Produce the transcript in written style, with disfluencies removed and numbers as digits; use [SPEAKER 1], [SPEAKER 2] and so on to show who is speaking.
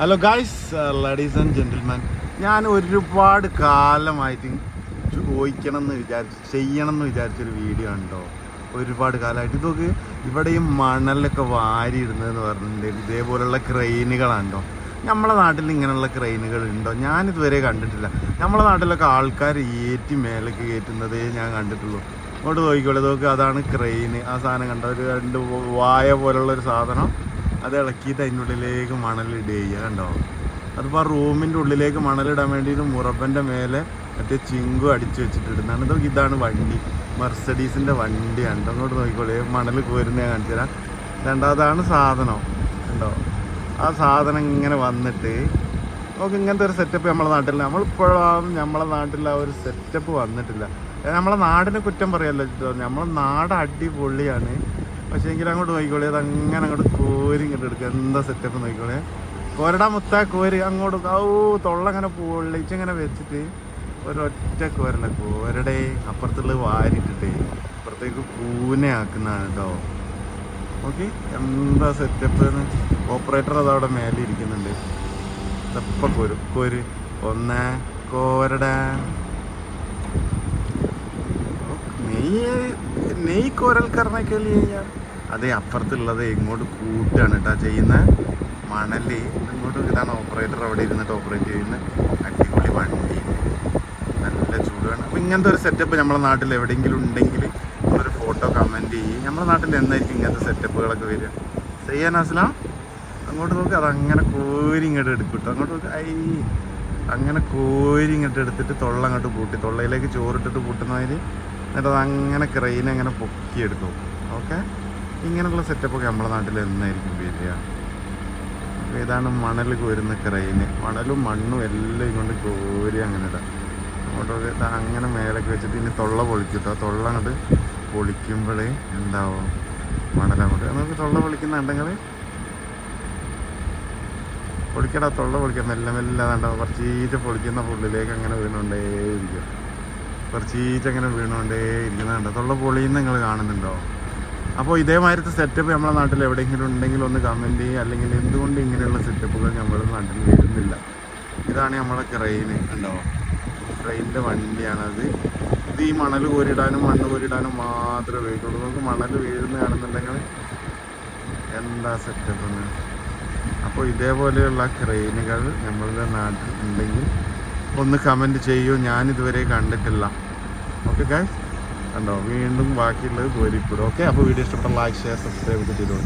[SPEAKER 1] Hello guys, ladies and gentleman, ഞാൻ ഒരുപാട് കാലമായിട്ട് ചെയ്യണം എന്ന് വിചാരിച്ചൊരു വീഡിയോ ഉണ്ടോ. ഒരുപാട് കാലമായിട്ട് ഇതൊക്കെ ഇവിടെ ഈ മണലൊക്കെ വാരി ഇടുന്നതെന്ന് പറഞ്ഞിട്ടുണ്ടെങ്കിൽ ഇതേപോലുള്ള ക്രെയിനുകളാണോ. നമ്മളെ നാട്ടിൽ ഇങ്ങനെയുള്ള ക്രെയിനുകൾ ഉണ്ടോ? ഞാനിതുവരെ കണ്ടിട്ടില്ല. നമ്മളെ നാട്ടിലൊക്കെ ആൾക്കാർ ഏറ്റി മേലേക്ക് കയറ്റുന്നതേ ഞാൻ കണ്ടിട്ടുള്ളൂ. അങ്ങോട്ട് നോക്കിക്കോളെ, നോക്ക്, അതാണ് ക്രെയിന്. ആ സാധനം കണ്ടോ, ഒരു രണ്ട് വായ പോലുള്ളൊരു സാധനം. അത് ഇളക്കിയിട്ട് അതിൻ്റെ ഉള്ളിലേക്ക് മണലിടുക ചെയ്യുക. കണ്ടോ, അതിപ്പോൾ ആ റൂമിൻ്റെ ഉള്ളിലേക്ക് മണലിടാൻ വേണ്ടിയിട്ട് മുറബൻ്റെ മേലെ മറ്റേ ചിങ്കു അടിച്ചു വെച്ചിട്ടിടുന്നതാണ്. ഇതാണ് വണ്ടി, മെർസഡീസിൻ്റെ വണ്ടിയാണ്. അങ്ങോട്ട് നോക്കിക്കോളേ, മണൽ കോരുന്ന ഞാൻ കാണിച്ചു തരാം. രണ്ടാമതാണ് സാധനം. കണ്ടോ, ആ സാധനം ഇങ്ങനെ വന്നിട്ട് നമുക്ക് ഇങ്ങനത്തെ ഒരു സെറ്റപ്പ് നമ്മളെ നാട്ടിൽ, നമ്മളിപ്പോഴും നമ്മളെ നാട്ടിൽ ആ ഒരു സെറ്റപ്പ് വന്നിട്ടില്ല. നമ്മളെ നാടിനെ കുറ്റം പറയല്ലോ, നമ്മളെ നാട് അടിപൊളിയാണ്. പക്ഷേ എങ്കിലും അങ്ങോട്ട് നോക്കിക്കോളേ, അത് അങ്ങനെ അങ്ങോട്ട് കോരി ഇങ്ങോട്ട് എടുക്കുക. എന്താ സെറ്റപ്പ് നോക്കിക്കോളേ, കോരടാ മുത്ത കോരി അങ്ങോട്ട്. തൊള്ള അങ്ങനെ പൊള്ളിച്ചിങ്ങനെ വെച്ചിട്ട് ഒരൊറ്റ കോരല്ല, കോരടെ അപ്പുറത്തുള്ളത് വാരിട്ടിട്ടേ അപ്പുറത്തേക്ക് പൂനെയാക്കുന്നതാണ് കേട്ടോ. ഓക്കെ, എന്താ സെറ്റപ്പ്. ഓപ്പറേറ്റർ അതവിടെ മേലെ ഇരിക്കുന്നുണ്ട്. തപ്പ കോര് ഒന്ന് കോരടാ. നെയ് കോരൽ കറണൊക്കെ ചെയ്യാം. അതേ അപ്പുറത്തുള്ളത് ഇങ്ങോട്ട് കൂട്ടാണ് കേട്ടോ ചെയ്യുന്ന മണല് ഇങ്ങോട്ട്. ഇതാണ് ഓപ്പറേറ്റർ അവിടെ ഇരുന്നിട്ട് ഓപ്പറേറ്റ് ചെയ്യുന്ന അടിപൊളി വണ്ടി, നല്ല ചൂടാണ്. അപ്പം ഇങ്ങനത്തെ ഒരു സെറ്റപ്പ് നമ്മളെ നാട്ടിൽ എവിടെയെങ്കിലും ഉണ്ടെങ്കിൽ ഒരു ഫോട്ടോ കമൻറ്റ് ചെയ്യും. നമ്മളെ നാട്ടിൽ എന്നായിരിക്കും ഇങ്ങനത്തെ സെറ്റപ്പുകളൊക്കെ വരിക? ചെയ്യാൻ അസ്ലാം അങ്ങോട്ട് നോക്ക്, അതങ്ങനെ കോരി ഇങ്ങോട്ട് എടുക്കും കേട്ടോ. അങ്ങോട്ട് നോക്ക്, അങ്ങനെ കോരി ഇങ്ങോട്ട് എടുത്തിട്ട് തൊള്ള അങ്ങോട്ട് പൂട്ടി, തൊള്ളയിലേക്ക് ചോറിട്ടിട്ട് പൂട്ടുന്നതിന്. എന്നിട്ട് അത് അങ്ങനെ ക്രെയിൻ അങ്ങനെ പൊക്കിയെടുക്കും. ഓക്കെ, ഇങ്ങനെയുള്ള സെറ്റപ്പൊക്കെ നമ്മുടെ നാട്ടിൽ എന്നായിരിക്കും വരിക? അപ്പോൾ ഇതാണ് മണൽ കോരുന്ന ക്രെയിന്. മണലും മണ്ണും എല്ലാം കൊണ്ട് കോരി അങ്ങനെ ഇടാം. അങ്ങോട്ടൊക്കെ അങ്ങനെ മേലേക്ക് വെച്ചിട്ട് ഇനി തൊള്ള പൊളിച്ചിട്ടോ. തൊള്ള അങ്ങോട്ട് പൊളിക്കുമ്പോഴേ എന്താവും, മണലങ്ങോട്ട് നമുക്ക് തൊള്ള പൊളിക്കുന്നുണ്ടെങ്കിൽ പൊളിക്കടാ, തൊള്ള പൊളിക്കാം. മെല്ലെ മെല്ലെ അതുണ്ടാവും. കുറച്ചീച്ച് പൊളിക്കുന്ന പുള്ളിലേക്ക് അങ്ങനെ വീണുകൊണ്ടേയിരിക്കും. കുറച്ചീച്ചങ്ങനെ വീണുകൊണ്ടേ ഇരിക്കുന്നുണ്ടോ. തൊള്ള പൊളിയുന്ന നിങ്ങൾ കാണുന്നുണ്ടോ? അപ്പോൾ ഇതേമാതിരത്തെ സെറ്റപ്പ് നമ്മളെ നാട്ടിൽ എവിടെയെങ്കിലും ഉണ്ടെങ്കിൽ ഒന്ന് കമൻറ്റ് ചെയ്യുക. അല്ലെങ്കിൽ എന്തുകൊണ്ട് ഇങ്ങനെയുള്ള സെറ്റപ്പുകൾ നമ്മുടെ നാട്ടിൽ വരുന്നില്ല? ഇതാണ് നമ്മളെ ക്രെയിന്. ഉണ്ടോ, ക്രെയിനിൻ്റെ വണ്ടിയാണത്. ഇത് ഈ മണൽ കോരിടാനും മണ്ണ് കോരിടാനും മാത്രമേ ഉപയോഗിക്കുള്ളൂ. നമുക്ക് മണൽ വീഴുന്ന കാണുന്നുണ്ടെങ്കിൽ എന്താ സെറ്റപ്പ് എന്ന്. അപ്പോൾ ഇതേപോലെയുള്ള ക്രെയിനുകൾ നമ്മളുടെ നാട്ടിൽ ഉണ്ടെങ്കിൽ ഒന്ന് കമൻറ്റ് ചെയ്യൂ. ഞാനിതുവരെ കണ്ടിട്ടില്ല. ഓക്കെ ഗൈസ്, കണ്ടോ, വീണ്ടും ബാക്കിയുള്ളത് കോരിക്കൂടും. ഓക്കെ, അപ്പോൾ വീഡിയോ ഇഷ്ടപ്പെട്ട ലൈക്ക്, ഷെയർ, സബ്സ്ക്രൈബ് ഒക്കെ ചെയ്തോളൂ.